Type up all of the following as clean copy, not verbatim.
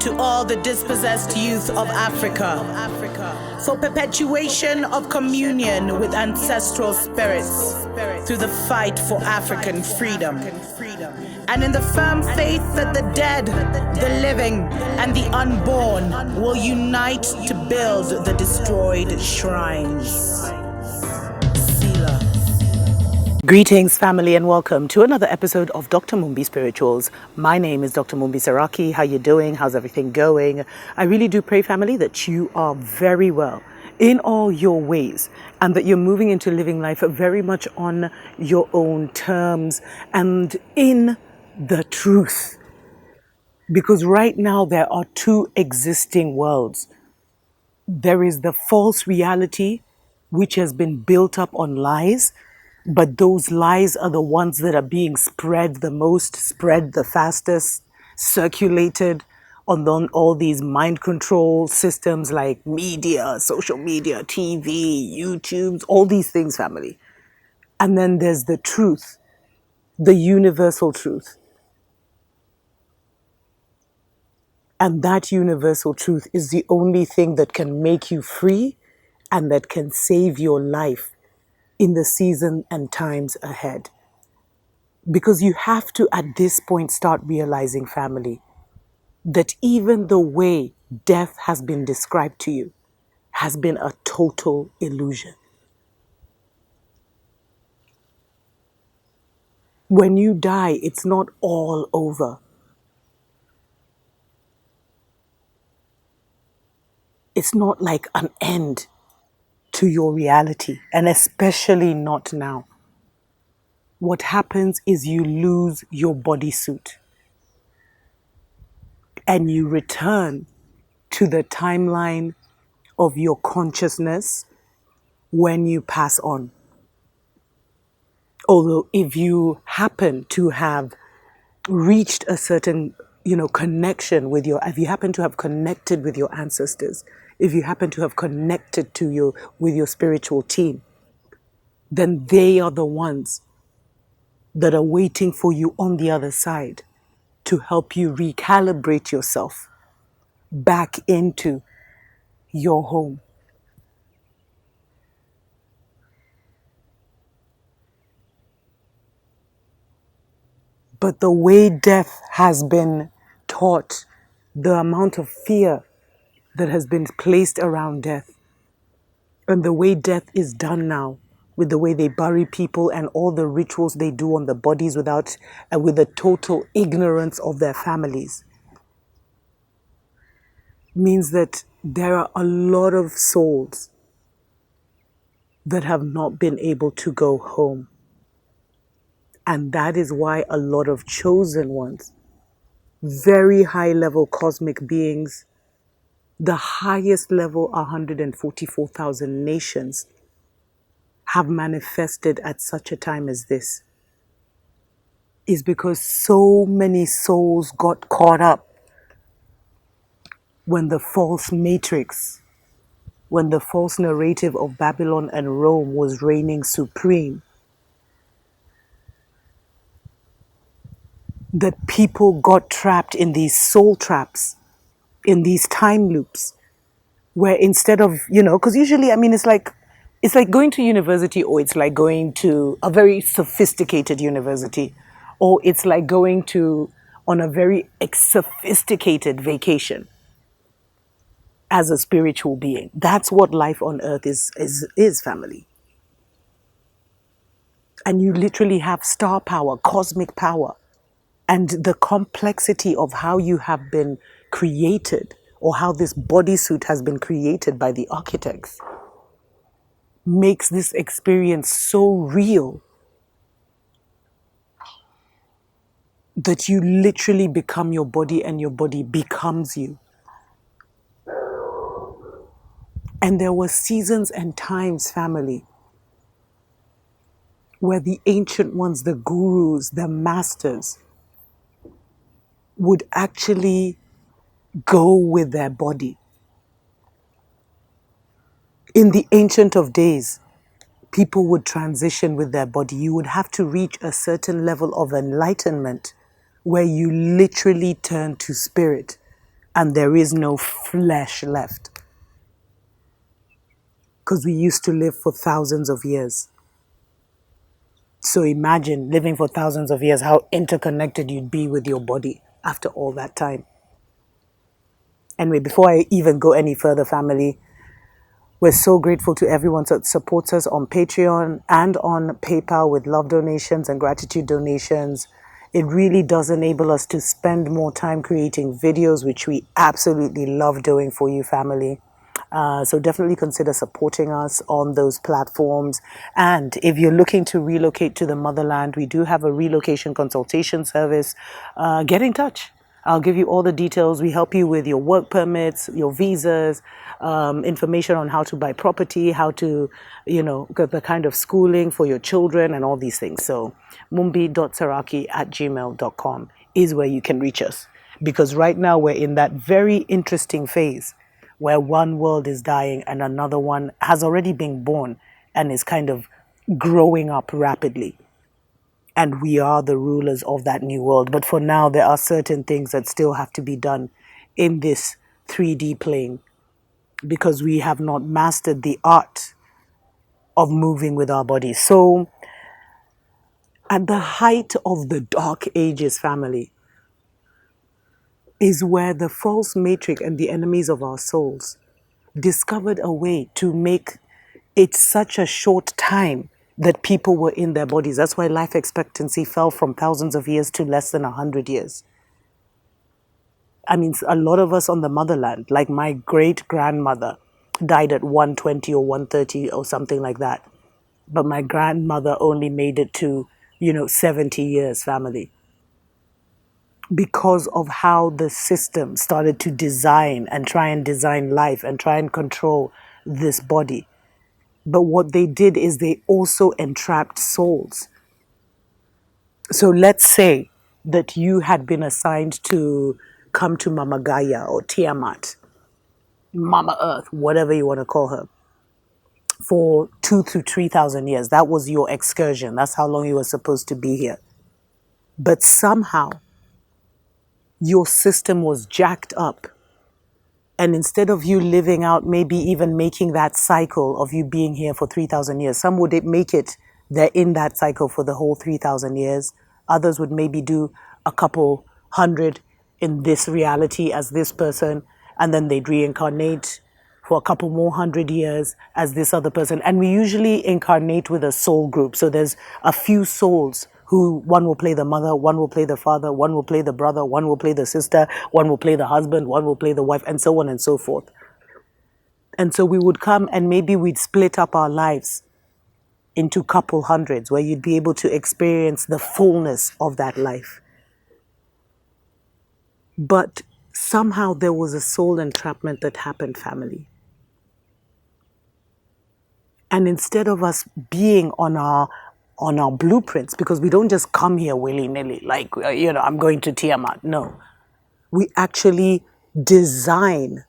to all the dispossessed youth of Africa, for perpetuation of communion with ancestral spirits through the fight for African freedom, and in the firm faith that the dead, the living, and the unborn will unite to build the destroyed shrines. Greetings, family, and welcome to another episode of Dr. Mumbi Spirituals. My name is Dr. Mumbi Saraki. How you doing? How's everything going? I really do pray, family, that you are very well in all your ways and that you're moving into living life very much on your own terms and in the truth. Because right now there are two existing worlds. There is the false reality, which has been built up on lies. But those lies are the ones that are being spread the most, spread the fastest, circulated on all these mind control systems like media, social media, TV, YouTube, all these things, family. And then there's the truth, the universal truth. And that universal truth is the only thing that can make you free and that can save your life in the season and times ahead. Because you have to, at this point, start realizing, family, that even the way death has been described to you has been a total illusion. When you die, it's not all over. It's not like an end to your reality, and especially not now. What happens is you lose your bodysuit and you return to the timeline of your consciousness when you pass on. Although if you happen to have reached a certain, connection with if you happen to have connected with your ancestors, if you happen to have connected with your spiritual team, then they are the ones that are waiting for you on the other side to help you recalibrate yourself back into your home. But the way death has been taught, the amount of fear that has been placed around death, and the way death is done now, with the way they bury people and all the rituals they do on the bodies with the total ignorance of their families, means that there are a lot of souls that have not been able to go home. And that is why a lot of chosen ones, very high level cosmic beings, the highest level 144,000 nations have manifested at such a time as this, is because so many souls got caught up when the false matrix, when the false narrative of Babylon and Rome was reigning supreme, that people got trapped in these soul traps, in these time loops, where instead of, because usually, it's like going to university, or it's like going to a very sophisticated university, or it's like going on a very sophisticated vacation as a spiritual being. That's what life on earth is, family. And you literally have star power, cosmic power, and the complexity of how you have been created, or how this bodysuit has been created by the architects, makes this experience so real that you literally become your body and your body becomes you. And there were seasons and times, family, where the ancient ones, the gurus, the masters, would actually go with their body. In the ancient of days, people would transition with their body. You would have to reach a certain level of enlightenment where you literally turn to spirit and there is no flesh left. Because we used to live for thousands of years. So imagine living for thousands of years, how interconnected you'd be with your body after all that time. Anyway, before I even go any further, family, we're so grateful to everyone that supports us on Patreon and on PayPal with love donations and gratitude donations. It really does enable us to spend more time creating videos, which we absolutely love doing for you, family. So definitely consider supporting us on those platforms. And if you're looking to relocate to the motherland, we do have a relocation consultation service. Get in touch. I'll give you all the details. We help you with your work permits, your visas, information on how to buy property, how to, get the kind of schooling for your children and all these things. So mumbi.saraki@gmail.com is where you can reach us. Because right now we're in that very interesting phase where one world is dying and another one has already been born and is kind of growing up rapidly. And we are the rulers of that new world. But for now, there are certain things that still have to be done in this 3D plane because we have not mastered the art of moving with our bodies. So, at the height of the dark ages, family, is where the false matrix and the enemies of our souls discovered a way to make it such a short time that people were in their bodies. That's why life expectancy fell from thousands of years to less than 100 years. I mean, a lot of us on the motherland, like my great grandmother, died at 120 or 130 or something like that. But my grandmother only made it to, 70 years, family. Because of how the system started to design and try and design life and try and control this body. But what they did is they also entrapped souls. So let's say that you had been assigned to come to Mama Gaia or Tiamat, Mama Earth, whatever you want to call her, for 2,000 to 3,000 years. That was your excursion. That's how long you were supposed to be here. But somehow, your system was jacked up. And instead of you living out, maybe even making that cycle of you being here for 3,000 years, some would make it, they're in that cycle for the whole 3,000 years. Others would maybe do a couple hundred in this reality as this person, and then they'd reincarnate for a couple more 100 years as this other person. And we usually incarnate with a soul group. So there's a few souls who, one will play the mother, one will play the father, one will play the brother, one will play the sister, one will play the husband, one will play the wife, and so on and so forth. And so we would come and maybe we'd split up our lives into couple hundreds where you'd be able to experience the fullness of that life. But somehow there was a soul entrapment that happened, family. And instead of us being on our blueprints, because we don't just come here willy-nilly, like, I'm going to Tiamat. No. We actually design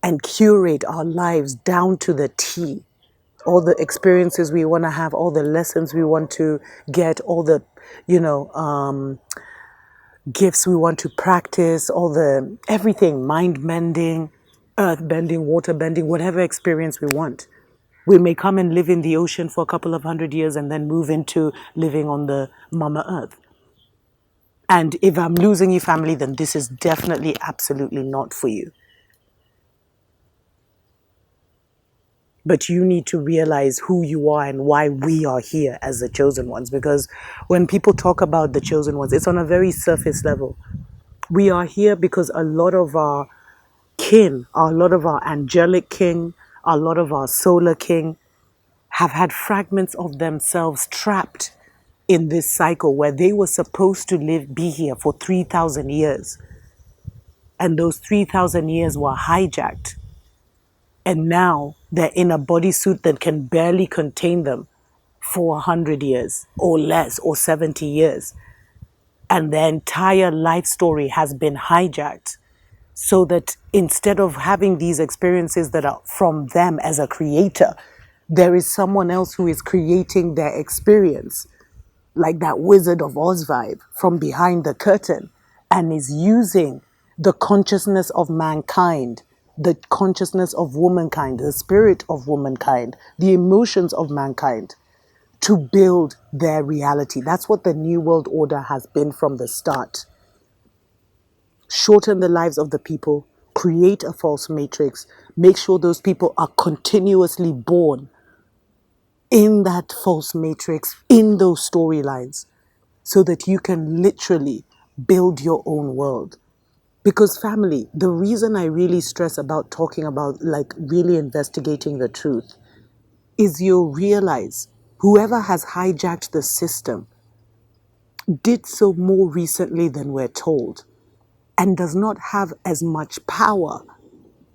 and curate our lives down to the T. All the experiences we want to have, all the lessons we want to get, all the, gifts we want to practice, everything, mind bending, earth bending, water bending, whatever experience we want. We may come and live in the ocean for a couple of 100 years and then move into living on the Mama Earth. And if I'm losing you, family, then this is definitely absolutely not for you. But you need to realize who you are and why we are here as the chosen ones. Because when people talk about the chosen ones, it's on a very surface level. We are here because a lot of our kin, a lot of our angelic kin, a lot of our solar kin have had fragments of themselves trapped in this cycle where they were supposed to be here for 3,000 years. And those 3,000 years were hijacked. And now they're in a bodysuit that can barely contain them for 100 years or less or 70 years. And their entire life story has been hijacked so that instead of having these experiences that are from them as a creator, there is someone else who is creating their experience, like that Wizard of Oz vibe from behind the curtain, and is using the consciousness of mankind, the consciousness of womankind, the spirit of womankind, the emotions of mankind, to build their reality. That's what the New World Order has been from the start. Shorten the lives of the people, create a false matrix, make sure those people are continuously born in that false matrix, in those storylines, so that you can literally build your own world. Because family, the reason I really stress about talking about like really investigating the truth is you'll realize whoever has hijacked the system did so more recently than we're told and does not have as much power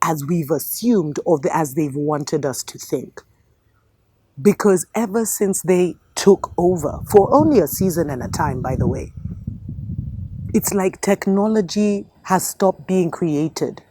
as we've assumed or as they've wanted us to think. Because ever since they took over, for only a season and a time, by the way, it's like technology has stopped being created.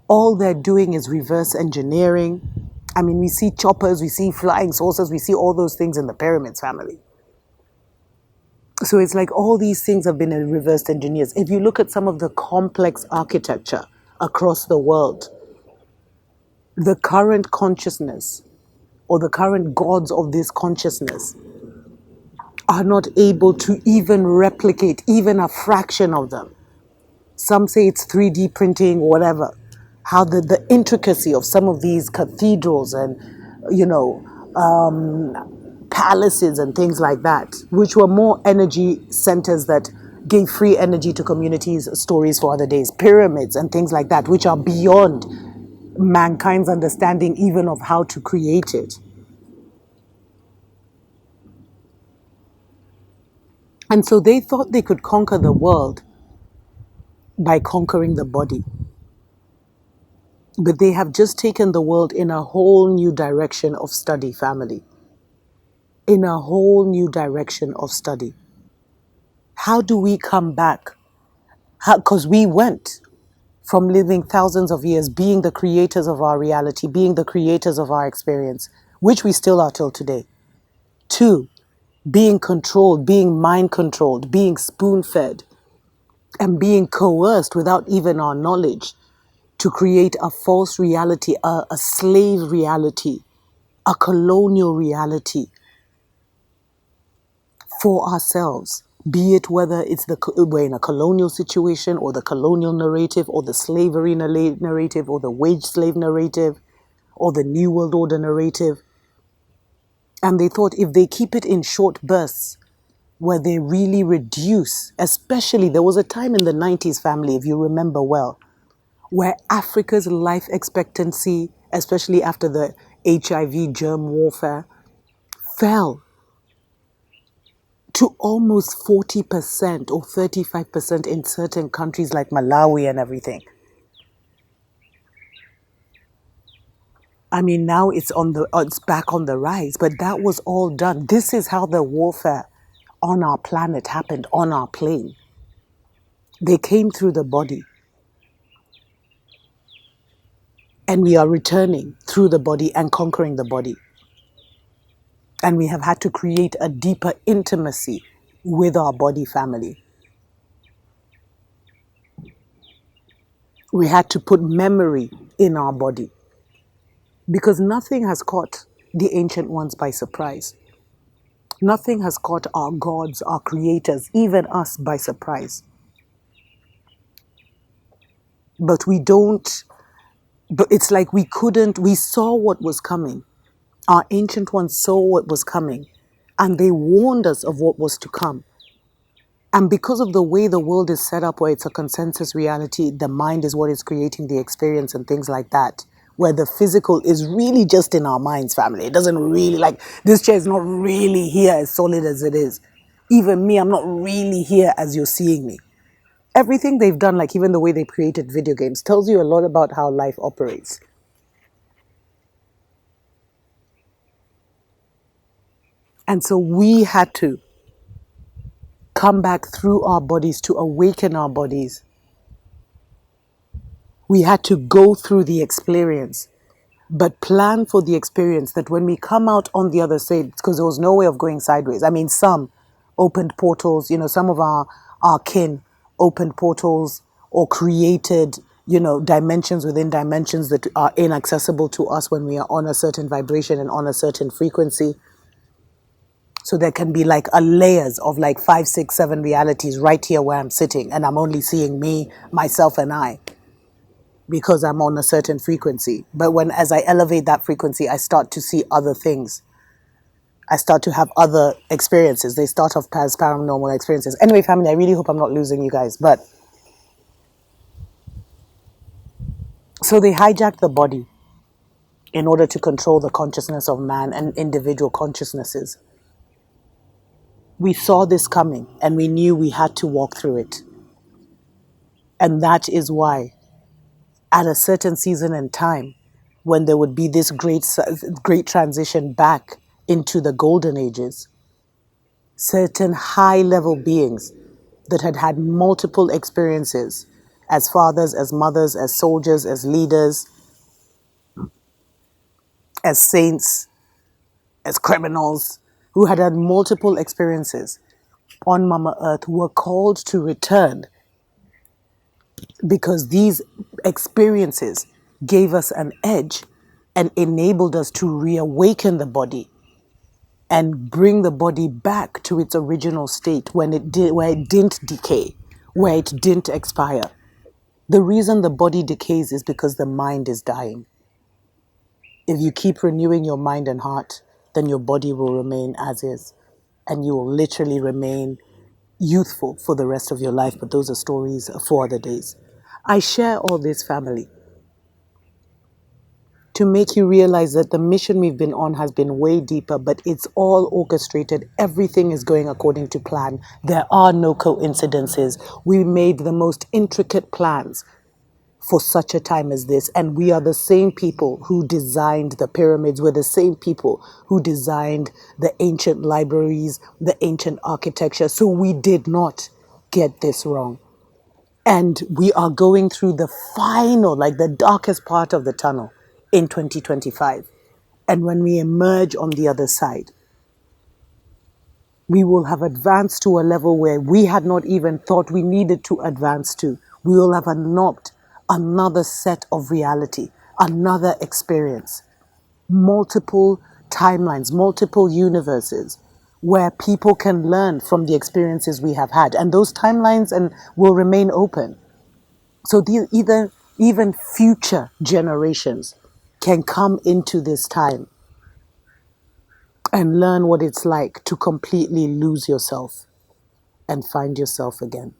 All they're doing is reverse engineering. I mean, we see choppers, we see flying saucers, we see all those things in the pyramids family. So it's like all these things have been reverse engineers. If you look at some of the complex architecture across the world, the current consciousness or the current gods of this consciousness are not able to even replicate even a fraction of them. Some say it's 3D printing, whatever. How the intricacy of some of these cathedrals and, you know, palaces and things like that, which were more energy centers that gave free energy to communities, stories for other days, pyramids and things like that, which are beyond mankind's understanding even of how to create it. And so they thought they could conquer the world by conquering the body. But they have just taken the world in a whole new direction of study, family. In a whole new direction of study. How do we come back? Because we went from living thousands of years, being the creators of our reality, being the creators of our experience, which we still are till today, to being controlled, being mind controlled, being spoon fed, and being coerced without even our knowledge to create a false reality, a slave reality, a colonial reality for ourselves, be it whether it's we're in a colonial situation or the colonial narrative or the slavery narrative or the wage slave narrative or the New World Order narrative. And they thought if they keep it in short bursts where they really reduce, especially there was a time in the 90s, family, if you remember well, where Africa's life expectancy, especially after the HIV germ warfare, fell to almost 40% or 35% in certain countries like Malawi and everything. I mean, now it's back on the rise, but that was all done. This is how the warfare on our planet happened, on our plane. They came through the body. And we are returning through the body and conquering the body. And we have had to create a deeper intimacy with our body, family. We had to put memory in our body. Because nothing has caught the ancient ones by surprise. Nothing has caught our gods, our creators, even us by surprise. But it's like we saw what was coming. Our ancient ones saw what was coming, and they warned us of what was to come. And because of the way the world is set up, where it's a consensus reality, the mind is what is creating the experience and things like that, where the physical is really just in our minds, family. It doesn't really, like, this chair is not really here as solid as it is. Even me, I'm not really here as you're seeing me. Everything they've done, like even the way they created video games, tells you a lot about how life operates. And so we had to come back through our bodies to awaken our bodies. We had to go through the experience, but plan for the experience that when we come out on the other side, because there was no way of going sideways. I mean, some opened portals, some of our kin opened portals or created, dimensions within dimensions that are inaccessible to us when we are on a certain vibration and on a certain frequency. So there can be like a layers of like 5, 6, 7 realities right here where I'm sitting, and I'm only seeing me, myself, and I, because I'm on a certain frequency. But as I elevate that frequency, I start to see other things. I start to have other experiences. They start off as paranormal experiences. Anyway, family, I really hope I'm not losing you guys. But so they hijacked the body in order to control the consciousness of man and individual consciousnesses. We saw this coming and we knew we had to walk through it. And that is why at a certain season and time, when there would be this great transition back into the golden ages, certain high level beings that had had multiple experiences as fathers, as mothers, as soldiers, as leaders, as saints, as criminals, who had had multiple experiences on Mama Earth, were called to return because these experiences gave us an edge and enabled us to reawaken the body and bring the body back to its original state where it didn't decay, where it didn't expire. The reason the body decays is because the mind is dying. If you keep renewing your mind and heart, then your body will remain as is, and you will literally remain youthful for the rest of your life. But those are stories for other days. I share all this, family, to make you realize that the mission we've been on has been way deeper, but it's all orchestrated. Everything is going according to plan. There are no coincidences. We made the most intricate plans for such a time as this. And we are the same people who designed the pyramids. We're the same people who designed the ancient libraries, the ancient architecture. So we did not get this wrong. And we are going through the final, like the darkest part of the tunnel in 2025. And when we emerge on the other side, we will have advanced to a level where we had not even thought we needed to advance to. We will have unlocked another set of reality, another experience, multiple timelines, multiple universes where people can learn from the experiences we have had. And those timelines will remain open. So even future generations can come into this time and learn what it's like to completely lose yourself and find yourself again.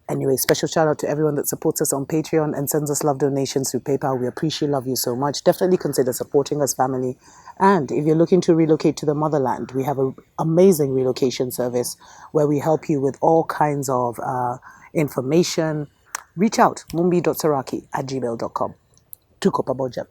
Anyway, special shout out to everyone that supports us on Patreon and sends us love donations through PayPal. We appreciate, love you so much. Definitely consider supporting us, family. And if you're looking to relocate to the motherland, we have an amazing relocation service where we help you with all kinds of information. Reach out, mumbi.saraki@gmail.com. Tuko pamoja.